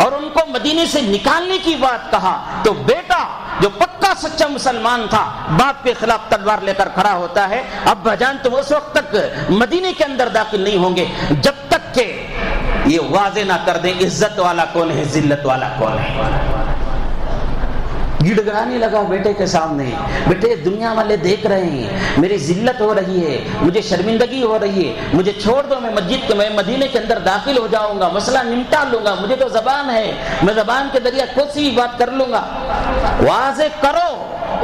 اور ان کو مدینے سے نکالنے کی بات کہا، تو بیٹا جو پکا سچا مسلمان تھا باپ کے خلاف تلوار لے کر کھڑا ہوتا ہے، ابا جان تم اس وقت تک مدینے کے اندر داخل نہیں ہوں گے جب تک کہ یہ واضح نہ کر دیں عزت والا کون ہے، ذلت والا کون ہے۔ گڑ گڑانے لگا بیٹے کے سامنے، بیٹے دنیا والے دیکھ رہے ہیں، میری ذلت ہو رہی ہے، مجھے شرمندگی ہو رہی ہے، مجھے چھوڑ دو، میں مسجد کے میں مدینے کے اندر داخل ہو جاؤں گا، مسئلہ نمٹا لوں گا، مجھے تو زبان ہے، میں زبان کے ذریعے کچھ سی بھی بات کر لوں گا۔ واضح کرو،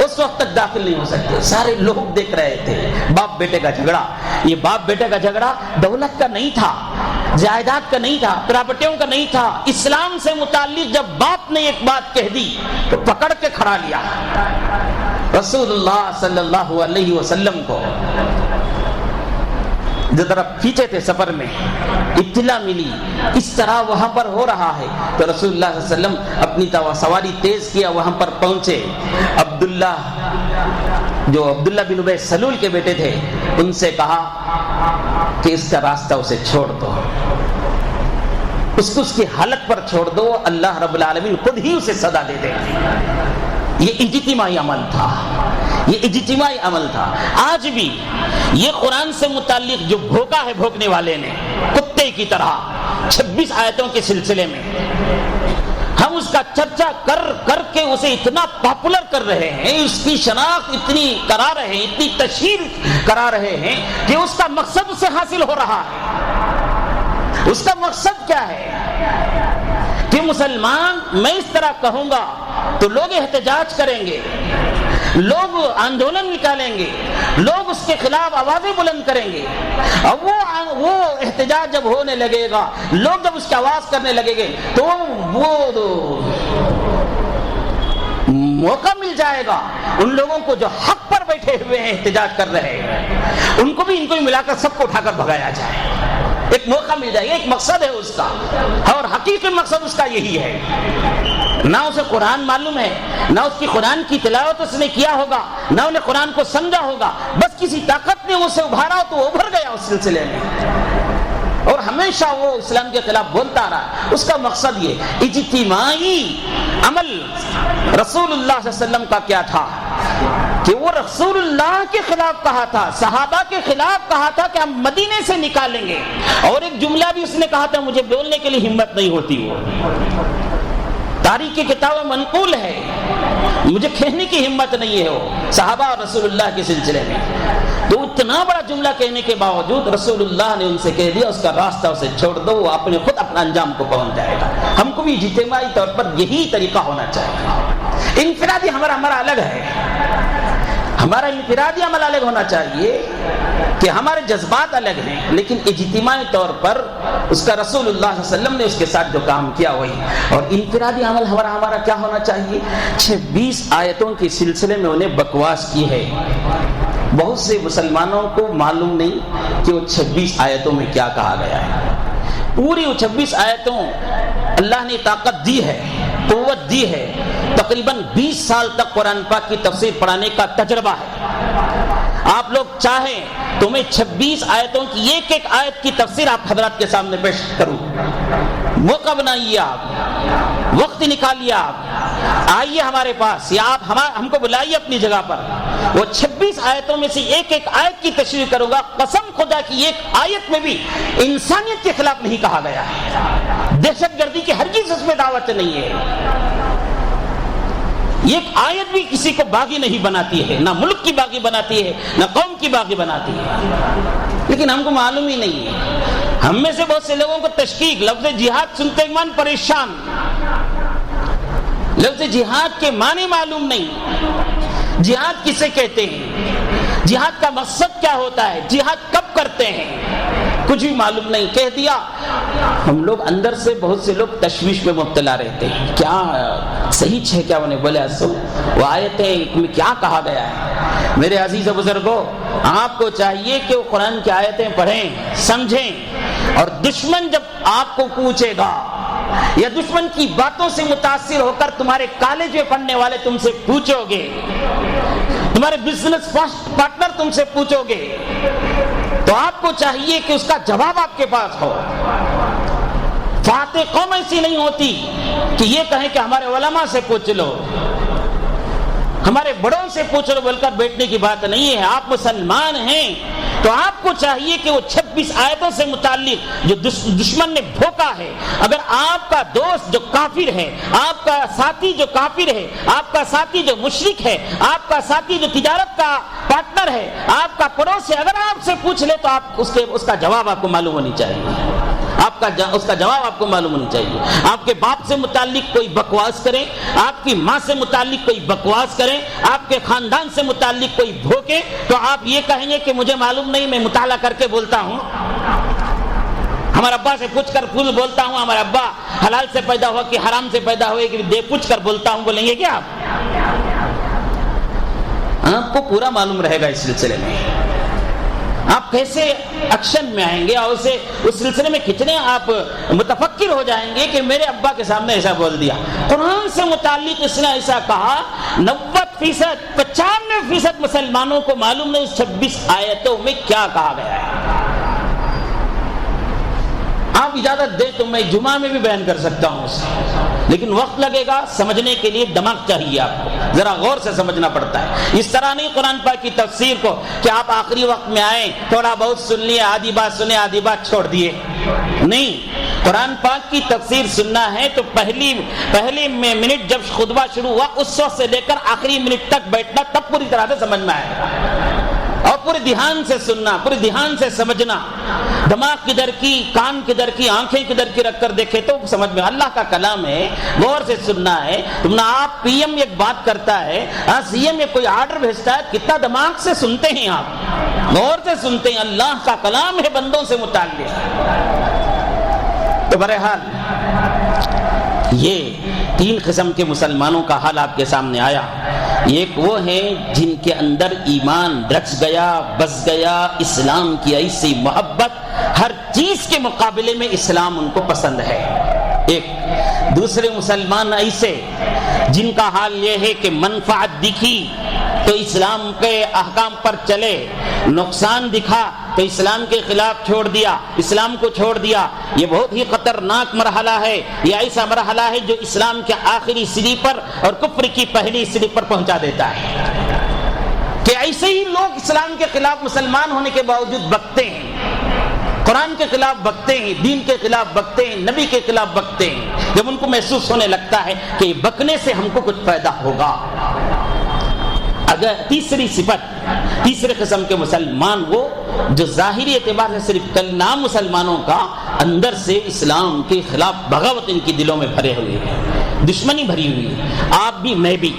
اس وقت تک داخل نہیں ہو سکتے۔ سارے لوگ دیکھ رہے تھے باپ بیٹے کا جھگڑا۔ یہ باپ بیٹے کا جھگڑا دولت کا نہیں تھا، جائیداد کا نہیں تھا، پراپرٹیوں کا نہیں تھا، اسلام سے متعلق جب باپ نے ایک بات کہہ دی تو پکڑ کے کھڑا لیا رسول اللہ صلی اللہ علیہ وسلم کو۔ جو طرف پیچھے تھے سفر میں اطلاع ملی اس طرح وہاں پر ہو رہا ہے تو رسول اللہ صلی اللہ علیہ وسلم اپنی سواری تیز کیا، وہاں پر پہنچے۔ عبداللہ بن ابی سلول کے بیٹے تھے، ان سے کہا کہ اس کا راستہ اسے چھوڑ دو، اس کی حالت پر چھوڑ دو، اللہ رب العالمین خود ہی اسے سزا دے دے۔ یہ اجتماعی عمل تھا، یہ اجتماعی عمل تھا۔ آج بھی یہ قرآن سے متعلق جو بھوکا ہے بھوکنے والے نے کتے کی طرح 26 آیتوں کے سلسلے میں ہم اس کا چرچا کر کر کے اسے اتنا پاپولر کر رہے ہیں، اس کی شناخت اتنی کرا رہے ہیں، اتنی تشہیر کرا رہے ہیں کہ اس کا مقصد اسے حاصل ہو رہا ہے۔ اس کا مقصد کیا ہے کہ مسلمان میں اس طرح کہوں گا تو لوگ احتجاج کریں گے، لوگ آندولن نکالیں گے، لوگ اس کے خلاف آوازیں بلند کریں گے۔ اب وہ احتجاج جب ہونے لگے گا، لوگ جب اس کی آواز کرنے لگے گے تو وہ موقع مل جائے گا ان لوگوں کو جو حق پر بیٹھے ہوئے ہیں، احتجاج کر رہے ہیں، ان کو بھی ملا کر سب کو اٹھا کر بھگایا جائے۔ ایک موقع مل جائے گا، ایک مقصد ہے اس کا، اور حقیقی مقصد اس کا یہی ہے۔ نہ اسے قرآن معلوم ہے، نہ اس کی قرآن کی تلاوت اس نے کیا ہوگا، نہ انہیں قرآن کو سمجھا ہوگا، بس کسی طاقت نے اسے ابھارا تو وہ ابھر گیا اس سلسلے میں، اور ہمیشہ وہ اسلام کے خلاف بولتا رہا۔ اس کا مقصد یہ اجتماعی عمل رسول اللہ صلی اللہ علیہ وسلم کا کیا تھا کہ وہ رسول اللہ کے خلاف کہا تھا، صحابہ کے خلاف کہا تھا کہ ہم مدینے سے نکالیں گے، اور ایک جملہ بھی اس نے کہا تھا مجھے بولنے کے لیے ہمت نہیں ہوتی، وہ تاریخ کی کتاب منقول ہے، مجھے کہنے کی ہمت نہیں ہے وہ صحابہ اور رسول اللہ کے سلسلے میں۔ تو اتنا بڑا جملہ کہنے کے باوجود رسول اللہ نے ان سے کہہ دیا اس کا راستہ اسے چھوڑ دو، وہ اپنے خود اپنا انجام کو پہنچ جائے گا۔ ہم کو بھی اجتماعی طور پر یہی طریقہ ہونا چاہیے۔ انفرادی ہمارا الگ ہے، ہمارا انفرادی عمل الگ ہونا چاہیے کہ ہمارے جذبات الگ ہیں، لیکن اجتماعی طور پر اس کا رسول اللہ صلی اللہ علیہ وسلم نے اس کے ساتھ جو کام کیا وہی۔ اور انفرادی عمل ہمارا کیا ہونا چاہیے؟ 26 آیتوں کے سلسلے میں انہیں بکواس کی ہے۔ بہت سے مسلمانوں کو معلوم نہیں کہ وہ 26 آیتوں میں کیا کہا گیا ہے۔ پوری وہ 26 آیتوں اللہ نے طاقت دی ہے، قوت دی ہے، تقریباً 20 سال تک قرآن پاک کی تفسیر پڑھانے کا تجربہ ہے۔ آپ لوگ چاہیں تو میں 26 آیتوں کی ایک ایک آیت کی تفسیر آپ حضرات کے سامنے پیش کروں۔ موقع بنائیے، آپ وقت نکالیے، آپ آئیے ہمارے پاس، یا آپ ہم کو بلائیے اپنی جگہ پر۔ وہ 26 آیتوں میں سے ایک ایک آیت کی تشریح کروں گا۔ قسم خدا کی ایک آیت میں بھی انسانیت کے خلاف نہیں کہا گیا ہے، دہشت گردی کی ہرگز اس میں دعوت نہیں ہے۔ ایک آیت بھی کسی کو باغی نہیں بناتی ہے، نہ ملک کی باغی بناتی ہے، نہ قوم کی باغی بناتی ہے، لیکن ہم کو معلوم ہی نہیں ہے۔ ہم میں سے بہت سے لوگوں کو تشکیک، لفظ جہاد سنتے ایمان پریشان، لفظ جہاد کے معنی معلوم نہیں، جہاد کسے کہتے ہیں، جہاد کا مقصد کیا ہوتا ہے، جہاد کب کرتے ہیں، کچھ بھی معلوم نہیں، کہہ دیا۔ ہم لوگ اندر سے بہت سے لوگ تشویش میں مبتلا رہتے ہیں، کیا صحیح ہے کیا؟ انہیں بولے اصل وہ آیتیں میں کیا کہا گیا ہے؟ میرے عزیز بزرگوں، آپ کو چاہیے کہ وہ قرآن کی آیتیں پڑھیں، سمجھیں، اور دشمن جب آپ کو پوچھے گا یا دشمن کی باتوں سے متاثر ہو کر تمہارے کالج میں پڑھنے والے تم سے پوچھو گے، تمہارے بزنس پارٹنر تم سے پوچھو گے، تو آپ کو چاہیے کہ اس کا جواب آپ کے پاس ہو۔ فاتح قوم ایسی نہیں ہوتی کہ یہ کہیں کہ ہمارے علماء سے پوچھ لو، ہمارے بڑوں سے پوچھ لو بول کر بیٹھنے کی بات نہیں ہے۔ آپ مسلمان ہیں تو آپ کو چاہیے کہ وہ 26 آیتوں سے متعلق جو دشمن نے بھوکا ہے، اگر آپ کا دوست جو کافر ہے، آپ کا ساتھی جو کافر ہے، آپ کا ساتھی جو مشرک ہے، آپ کا ساتھی جو تجارت کا پارٹنر ہے، آپ کا پڑوس ہے، اگر آپ سے پوچھ لے تو آپ اس کا جواب آپ کو معلوم ہونی چاہیے، اس کا جواب آپ کو معلوم ہونی چاہیے۔ آپ کے باپ سے متعلق کوئی بکواس کرے، آپ کی ماں سے متعلق کوئی بکواس کرے، آپ کے خاندان سے متعلق کوئی بھوکے، تو آپ یہ کہیں گے کہ مجھے معلوم نہیں، میں مطالعہ کر کے بولتا ہوں، ہمارے ابا سے پوچھ کر پھول بولتا ہوں، ہمارا ابا حلال سے پیدا ہوا کہ حرام سے پیدا ہوئے کہ دے پوچھ کر بولتا ہوں، بولیں گے کیا آپ کو پورا معلوم رہے گا اس سلسلے میں، آپ کیسے ایکشن میں آئیں گے اور اس سلسلے میں کتنے آپ متفکر ہو جائیں گے کہ میرے ابا کے سامنے ایسا بول دیا۔ قرآن سے متعلق اس نے ایسا کہا، 90%، 95% مسلمانوں کو معلوم نہیں 26 آیتوں میں کیا کہا گیا ہے۔ آپ اجازت دیں تو میں جمعہ میں بھی بیان کر سکتا ہوں اسے، لیکن وقت لگے گا، سمجھنے کے لیے دماغ چاہیے، آپ کو ذرا غور سے سمجھنا پڑتا ہے۔ اس طرح نہیں قرآن پاک کی تفسیر کو کہ آپ آخری وقت میں آئیں، تھوڑا بہت سن لیے، آدھی بات سنے، آدھی بات چھوڑ دیے، نہیں۔ قرآن پاک کی تفسیر سننا ہے تو پہلی منٹ جب خطبہ شروع ہوا اس وقت سے لے کر آخری منٹ تک بیٹھنا، تب پوری طرح سے سمجھ میں آئے گا، اور پورے دھیان سے سننا، پورے دھیان سے سمجھنا، دماغ کدھر کی، کان کدھر کی، آنکھیں کدھر کی رکھ کر دیکھے تو سمجھ میں۔ اللہ کا کلام ہے، غور سے سننا ہے۔ تم نہ آپ پی ایم ایک بات کرتا ہے، سی ایم ایک کوئی آرڈر بھیجتا ہے، کتنا دماغ سے سنتے ہیں آپ، غور سے سنتے ہیں۔ اللہ کا کلام ہے بندوں سے متعلق۔ تو بہرحال یہ 3 قسم کے مسلمانوں کا حال آپ کے سامنے آیا۔ ایک وہ ہیں جن کے اندر ایمان رچ گیا، بس گیا، اسلام کی ایسی محبت، ہر چیز کے مقابلے میں اسلام ان کو پسند ہے۔ ایک دوسرے مسلمان ایسے جن کا حال یہ ہے کہ منفعت دکھی تو اسلام کے احکام پر چلے، نقصان دکھا تو اسلام کے خلاف چھوڑ دیا، اسلام کو چھوڑ دیا۔ یہ بہت ہی خطرناک مرحلہ ہے، یہ ایسا مرحلہ ہے جو اسلام کے آخری سیڑھی پر اور کفر کی پہلی سیڑھی پر پہنچا دیتا ہے، کہ ایسے ہی لوگ اسلام کے خلاف مسلمان ہونے کے باوجود بکتے ہیں، قرآن کے خلاف بکتے ہیں، دین کے خلاف بکتے ہیں، نبی کے خلاف بکتے ہیں، جب ان کو محسوس ہونے لگتا ہے کہ یہ بکنے سے ہم کو کچھ فائدہ ہوگا۔ اگر تیسری صفت، تیسرے قسم کے مسلمان وہ جو ظاہری اعتبار سے صرف نام مسلمانوں کا، اندر سے اسلام کے خلاف بغاوت ان کی دلوں میں بھرے ہوئے ہیں، دشمنی بھری ہوئی ہے۔ آپ بھی میں بھی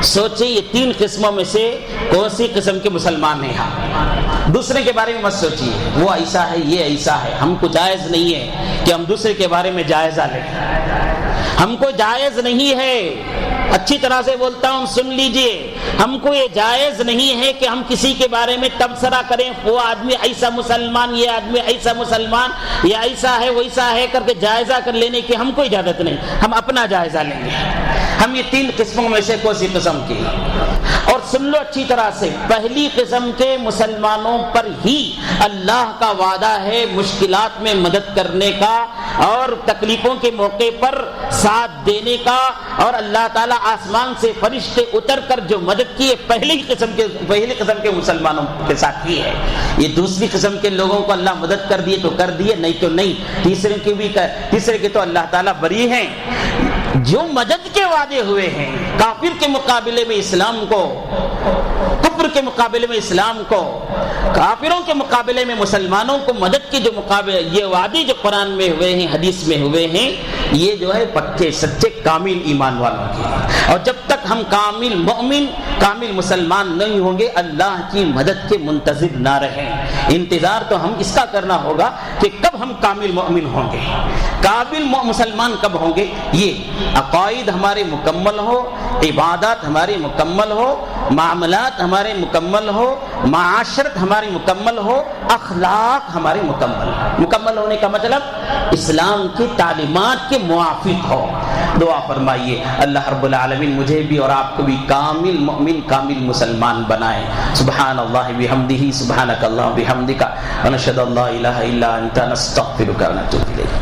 سوچیں یہ 3 قسموں میں سے کون سی قسم کے مسلمان ہیں ہم۔ دوسرے کے بارے میں مت سوچیے وہ ایسا ہے، یہ ایسا ہے، ہم کو جائز نہیں ہے کہ ہم دوسرے کے بارے میں جائزہ لیں، ہم کو جائز نہیں ہے، اچھی طرح سے بولتا ہوں سن لیجئے، ہم کو یہ جائز نہیں ہے کہ ہم کسی کے بارے میں تبصرہ کریں، وہ آدمی ایسا مسلمان، یہ آدمی ایسا مسلمان، یہ ایسا ہے ویسا ہے کر کے جائزہ کر لینے کی ہم کو اجازت نہیں، ہم اپنا جائزہ لیں گے۔ ہم یہ 3 قسموں میں سے کوئی قسم کی، اور سن لو اچھی طرح سے، پہلی قسم کے مسلمانوں پر ہی اللہ کا وعدہ ہے مشکلات میں مدد کرنے کا اور تکلیفوں کے موقع پر ساتھ دینے کا، اور اللہ تعالیٰ آسمان سے فرشتے اتر کر جو مدد کی ہے پہلی قسم کے مسلمانوں کے ساتھ ہی ہے۔ یہ دوسری قسم کے لوگوں کو اللہ مدد کر دیے تو کر دیے، نہیں تو نہیں۔ تیسرے کے تو اللہ تعالیٰ بری ہیں۔ جو مدد کے وعدے ہوئے ہیں کافر کے مقابلے میں اسلام کو، کفر کے مقابلے میں اسلام کو، کافروں کے مقابلے میں مسلمانوں کو مدد کے جو مقابلے، یہ وعدے جو قرآن میں ہوئے ہیں، حدیث میں ہوئے ہیں، یہ جو ہے پکے سچے کامل ایمان والوں کے لیے. اور جب تک ہم کامل مومن کامل مسلمان نہیں ہوں گے اللہ کی مدد کے منتظر نہ رہیں. انتظار تو ہم اس کا کرنا ہوگا کہ کب ہم کامل مومن ہوں گے, کامل مسلمان کب ہوں گے. یہ عقائد ہمارے مکمل ہو, عبادات ہماری مکمل ہو, معاملات ہمارے مکمل ہو, معاشرت ہماری مکمل ہو, اخلاق ہمارے مکمل ہو. مکمل ہونے کا مطلب اسلام کی تعلیمات کے موافق ہو. دعا فرمائیے اللہ رب العالمین مجھے بھی اور آپ کو بھی کامل مومن کامل مسلمان بنائے. سبحان اللہ بحمدہ, سبحانک اللہم بحمدک, ونشہد ان لا الہ الا انت, نستغفرک ونتوب الیک.